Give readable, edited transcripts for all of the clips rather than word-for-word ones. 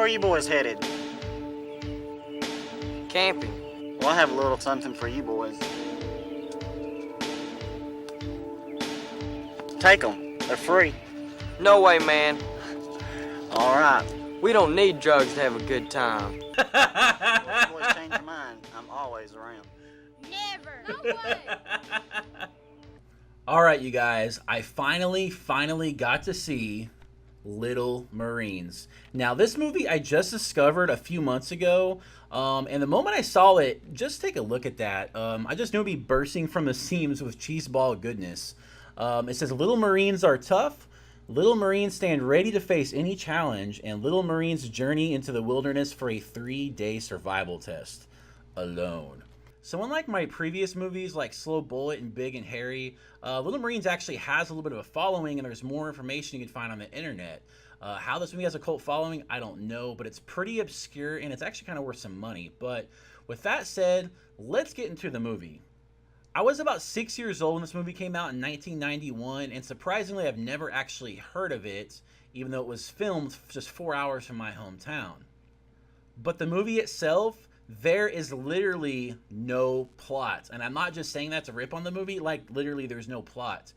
are you boys headed? Camping. Well, I have a little something for you boys. Take them. They're free. No way, man. All right. We don't need drugs to have a good time. Well, if you boys change your mind, I'm always around. Never. No way. All right, you guys. I finally got to see Little Marines. Now, this movie I just discovered a few months ago, and the moment I saw it, just take a look at that. I just knew it'd be bursting from the seams with cheeseball goodness. It says, Little Marines are tough. Little Marines stand ready to face any challenge, and Little Marines journey into the wilderness for a 3-day survival test. Alone. So unlike my previous movies like Slow Bullet and Big and Hairy, Little Marines actually has a little bit of a following, and there's more information you can find on the internet. How this movie has a cult following, I don't know, but it's pretty obscure, and it's actually kind of worth some money. But with that said, let's get into the movie. I was about 6 years old when this movie came out in 1991, and surprisingly, I've never actually heard of it, even though it was filmed just 4 hours from my hometown. But the movie itself, there is literally no plot. And I'm not just saying that to rip on the movie, like literally there's no plot.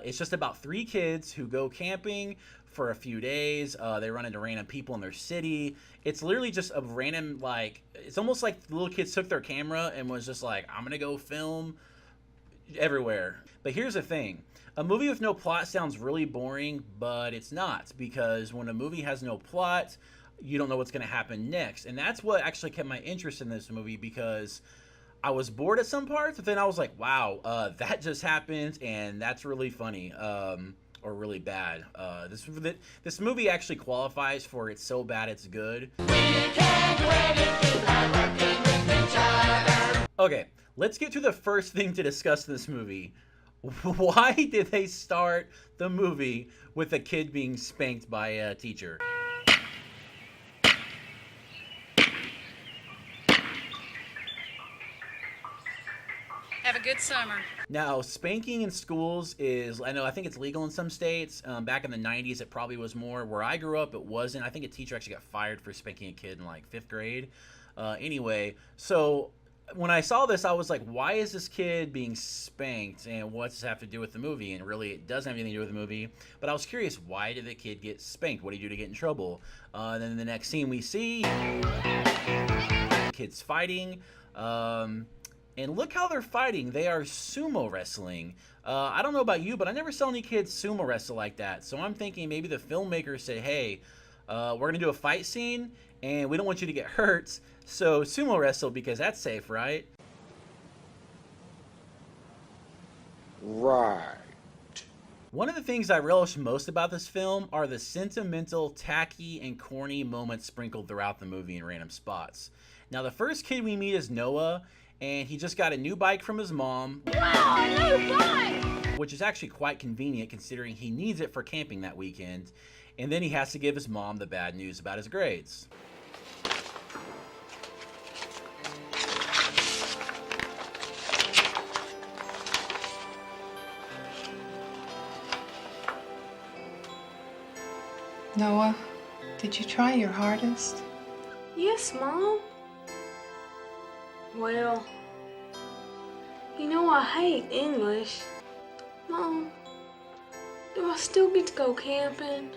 It's just about 3 kids who go camping for a few days. They run into random people in their city. It's literally just a random, like, it's almost like the little kids took their camera and was just like, I'm gonna go film everywhere. But here's the thing. A movie with no plot sounds really boring, but it's not, because when a movie has no plot, you don't know what's going to happen next. And that's what actually kept my interest in this movie, because I was bored at some parts, but then I was like, wow, that just happened, and that's really funny, or really bad. This movie actually qualifies for it's so bad it's good. Okay, let's get to the first thing to discuss in this movie. Why did they start the movie with a kid being spanked by a teacher? Have a good summer. Now, spanking in schools is, I think it's legal in some states. Back in the 90s, it probably was more. Where I grew up, it wasn't. I think a teacher actually got fired for spanking a kid in like 5th grade. Anyway, so when I saw this, I was like, why is this kid being spanked, and what does this have to do with the movie? And really, it doesn't have anything to do with the movie. But I was curious, why did the kid get spanked? What did he do to get in trouble? And then the next scene we see, kids fighting. And look how they're fighting. They are sumo wrestling. I don't know about you, but I never saw any kids sumo wrestle like that. So I'm thinking maybe the filmmaker said, hey, we're going to do a fight scene, and we don't want you to get hurt, so sumo wrestle because that's safe, right? Right. One of the things I relish most about this film are the sentimental, tacky, and corny moments sprinkled throughout the movie in random spots. Now, the first kid we meet is Noah, and he just got a new bike from his mom. Wow, a new bike! Which is actually quite convenient considering he needs it for camping that weekend. And then he has to give his mom the bad news about his grades. Noah, did you try your hardest? Yes, Mom. Well, you know I hate English. Mom, do I still get to go camping?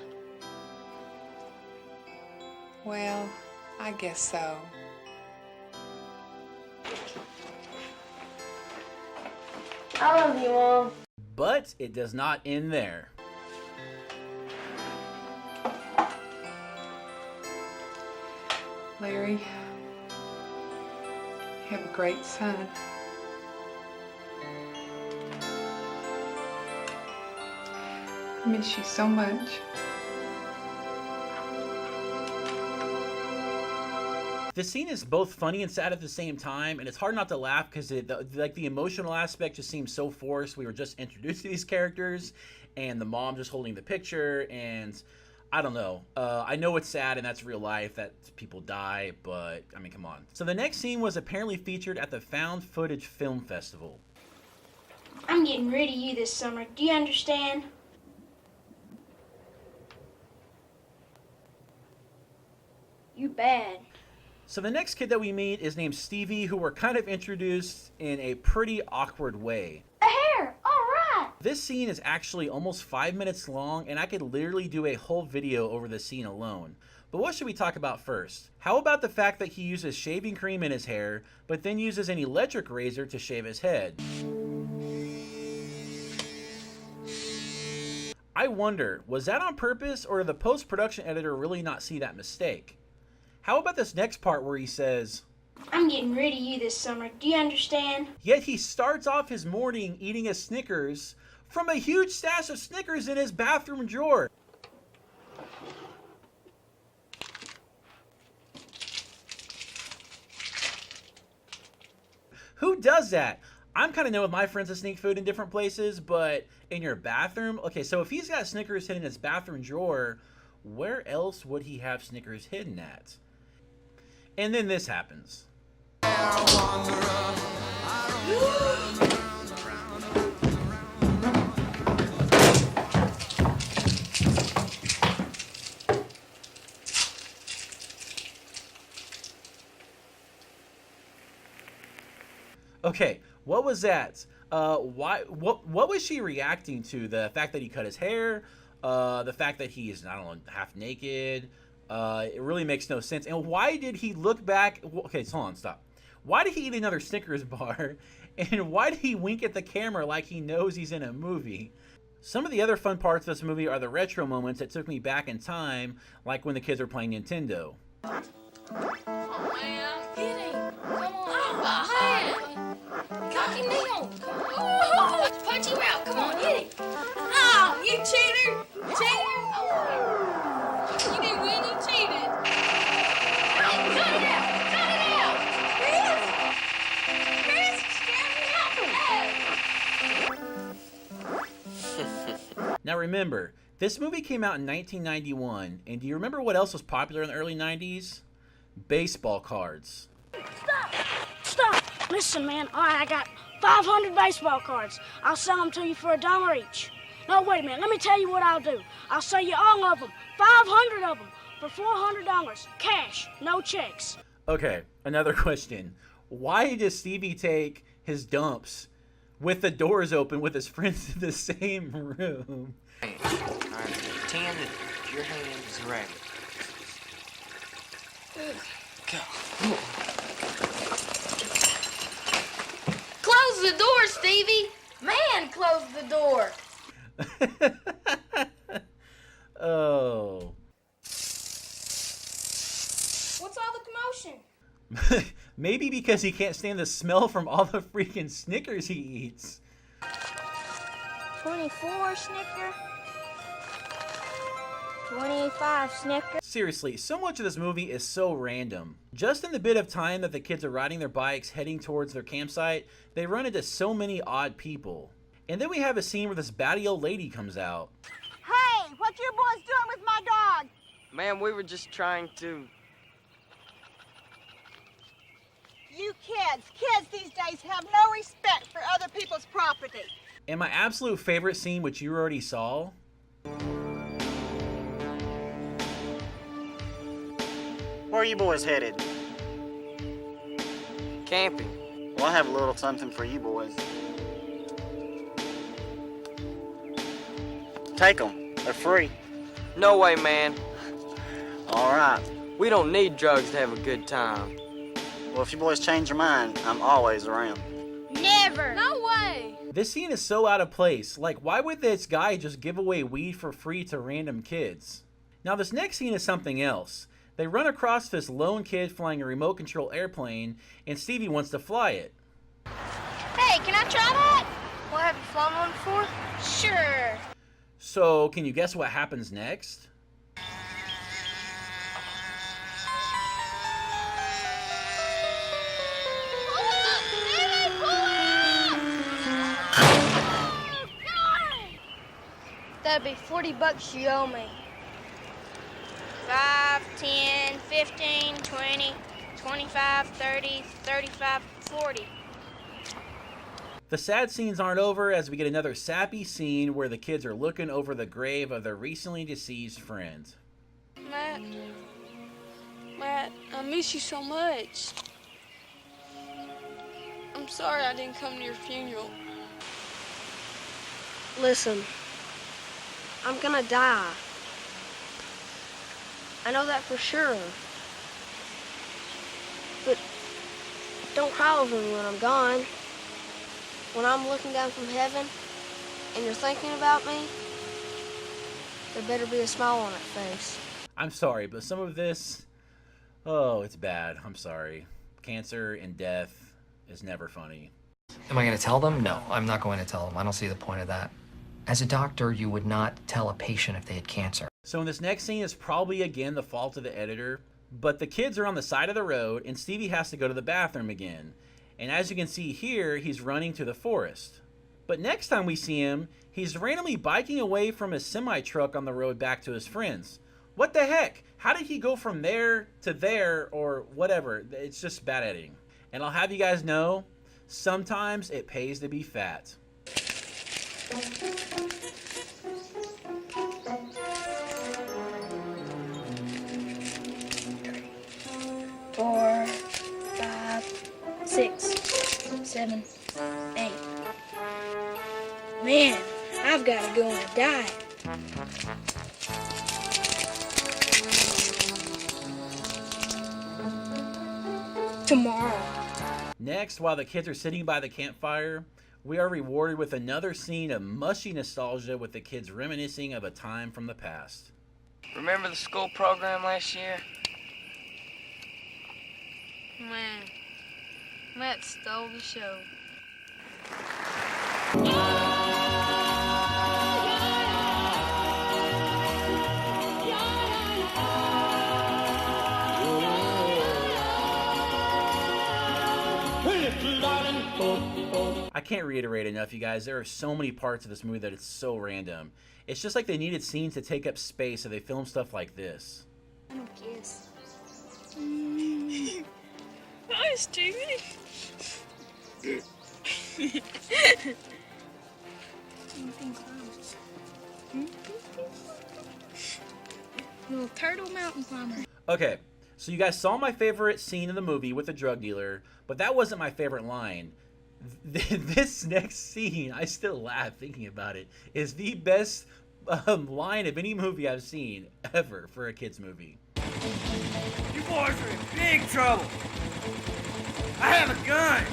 Well, I guess so. I love you, Mom. But it does not end there. Larry, you have a great son. I miss you so much. This scene is both funny and sad at the same time, and it's hard not to laugh because the emotional aspect just seems so forced. We were just introduced to these characters, and the mom just holding the picture, and I don't know. I know it's sad and that's real life, that people die, but I mean, come on. So the next scene was apparently featured at the Found Footage Film Festival. I'm getting rid of you this summer. Do you understand? bad. So the next kid that we meet is named Stevie, who we're kind of introduced in a pretty awkward way. A hair! Alright! This scene is actually almost 5 minutes long, and I could literally do a whole video over the scene alone. But what should we talk about first? How about the fact that he uses shaving cream in his hair, but then uses an electric razor to shave his head? I wonder, was that on purpose, or did the post-production editor really not see that mistake? How about this next part where he says, I'm getting rid of you this summer. Do you understand? yet he starts off his morning eating a Snickers from a huge stash of Snickers in his bathroom drawer. Who does that? I'm kind of known with my friends to sneak food in different places, but in your bathroom? Okay, so if he's got Snickers hidden in his bathroom drawer, where else would he have Snickers hidden at? And then this happens. Okay, what was that? What was she reacting to? The fact that he cut his hair? The fact that he is, I don't know, half naked? It really makes no sense. And why did he look back? Okay, so hold on, stop. Why did he eat another Snickers bar? And why did he wink at the camera like he knows he's in a movie? Some of the other fun parts of this movie are the retro moments that took me back in time, like when the kids were playing Nintendo. Oh, man, get him. Come on, man. Cocky Neil. Come on. Oh, punch him out. Come on, get him. Oh, you cheater. Cheater. Oh. You didn't win, you cheated. Hey, cut it out. Cut it out. Chris, scare me out. Now remember, this movie came out in 1991, and do you remember what else was popular in the early 90s? Baseball cards. Stop! Listen, man. All right, I got 500 baseball cards. I'll sell them to you for $1 each. No, wait a minute. Let me tell you what I'll do. I'll sell you all of them, 500 of them, for $400. Cash, no checks. Okay, another question. Why does Stevie take his dumps with the doors open with his friends in the same room? Alright, pretend that your hand is a rabbit. Go. Close the door, Stevie. Man, close the door. Oh. What's all the commotion? Maybe because he can't stand the smell from all the freaking Snickers he eats. 24 Snicker. 25 Snicker. Seriously, so much of this movie is so random. Just in the bit of time that the kids are riding their bikes heading towards their campsite, they run into so many odd people. And then we have a scene where this batty old lady comes out. Hey, what you boys doing with my dog? Man, we were just trying to... You kids these days have no respect for other people's property. And my absolute favorite scene, which you already saw. Where are you boys headed? camping. Well, I have a little something for you boys. Take them. They're free. No way, man. All right. We don't need drugs to have a good time. Well, if you boys change your mind, I'm always around. Never. No way. This scene is so out of place. Like, why would this guy just give away weed for free to random kids? Now, this next scene is something else. They run across this lone kid flying a remote control airplane, and Stevie wants to fly it. Hey, can I try that? Well, have you flown one before? Sure. So, can you guess what happens next? That'd be $40 you owe me. 5, 10, 15, 20, 25, 30, 35, 40. The sad scenes aren't over as we get another sappy scene where the kids are looking over the grave of their recently deceased friend. Matt, Matt, I miss you so much. I'm sorry I didn't come to your funeral. Listen, I'm gonna die. I know that for sure. But don't cry over me when I'm gone. When I'm looking down from heaven and you're thinking about me, there better be a smile on that face. I'm sorry, but some of this, oh, it's bad. I'm sorry. Cancer and death is never funny. Am I going to tell them? No, I'm not going to tell them. I don't see the point of that. As a doctor, you would not tell a patient if they had cancer. So in this next scene is probably again the fault of the editor, but the kids are on the side of the road and Stevie has to go to the bathroom again. And as you can see here, he's running to the forest. But next time we see him, he's randomly biking away from his semi-truck on the road back to his friends. What the heck? How did he go from there to there or whatever? It's just bad editing. And I'll have you guys know, sometimes it pays to be fat. 4, 5, 6, 7, 8. Man, I've got to go on a diet. Tomorrow. Next, while the kids are sitting by the campfire, we are rewarded with another scene of mushy nostalgia with the kids reminiscing of a time from the past. Remember the school program last year? Man, Matt stole the show. I can't reiterate enough, you guys. There are so many parts of this movie that it's so random. It's just like they needed scenes to take up space, so they filmed stuff like this. Kiss. Hi, Stevie. Little turtle mountain climber. Okay, so you guys saw my favorite scene in the movie with the drug dealer, but that wasn't my favorite line. This next scene, I still laugh thinking about it, is the best line of any movie I've seen ever for a kid's movie. You boys are in big trouble. I have a gun,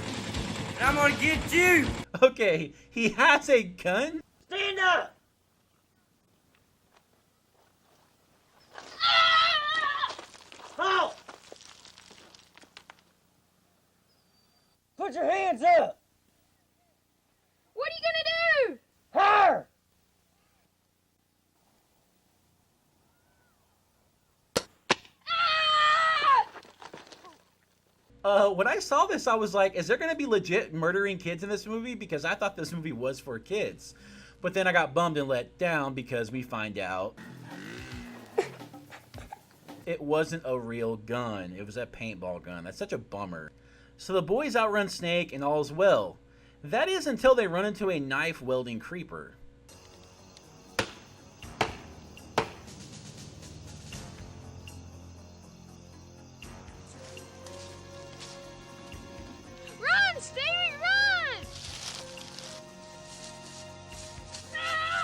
and I'm gonna get you. Okay, he has a gun? Stand up. Halt! Put your hands up. What are you gonna do? Her! When I saw this, I was like, is there going to be legit murdering kids in this movie? Because I thought this movie was for kids. But then I got bummed and let down because we find out it wasn't a real gun. It was a paintball gun. That's such a bummer. So the boys outrun Snake and all is well. That is until they run into a knife-wielding creeper. Run, Stevie, run! Ah!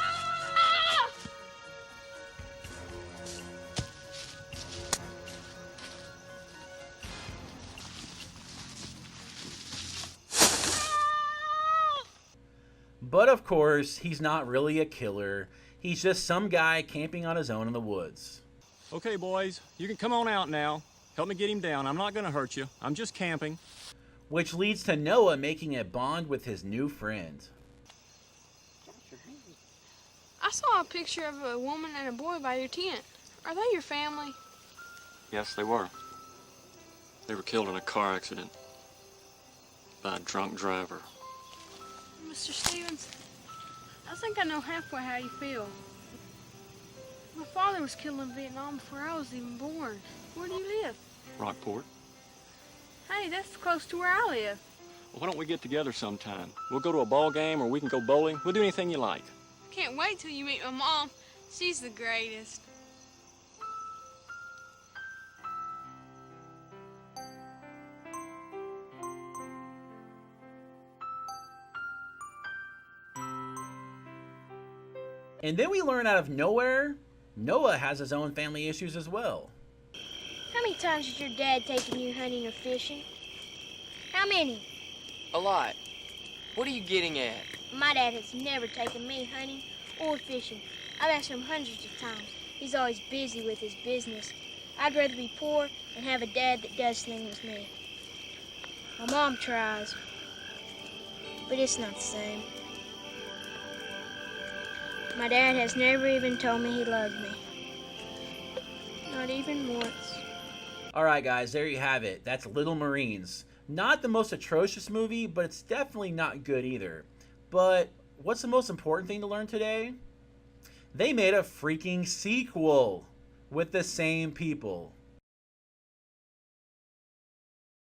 But of course, he's not really a killer. He's just some guy camping on his own in the woods. Okay, boys, you can come on out now. Help me get him down. I'm not going to hurt you. I'm just camping. Which leads to Noah making a bond with his new friend. I saw a picture of a woman and a boy by your tent. Are they your family? Yes, they were. They were killed in a car accident by a drunk driver. Mr. Stevens, I think I know halfway how you feel. My father was killed in Vietnam before I was even born. Where do you live? Rockport. Hey, that's close to where I live. Well, why don't we get together sometime? We'll go to a ball game or we can go bowling. We'll do anything you like. Can't wait till you meet my mom. She's the greatest. And then we learn out of nowhere, Noah has his own family issues as well. How many times has your dad taken you hunting or fishing? How many? A lot. What are you getting at? My dad has never taken me hunting or fishing. I've asked him hundreds of times. He's always busy with his business. I'd rather be poor and have a dad that does things with me. My mom tries, but it's not the same. My dad has never even told me he loved me. Not even once. Alright guys, there you have it. That's Little Marines. Not the most atrocious movie, but it's definitely not good either. But what's the most important thing to learn today? They made a freaking sequel with the same people.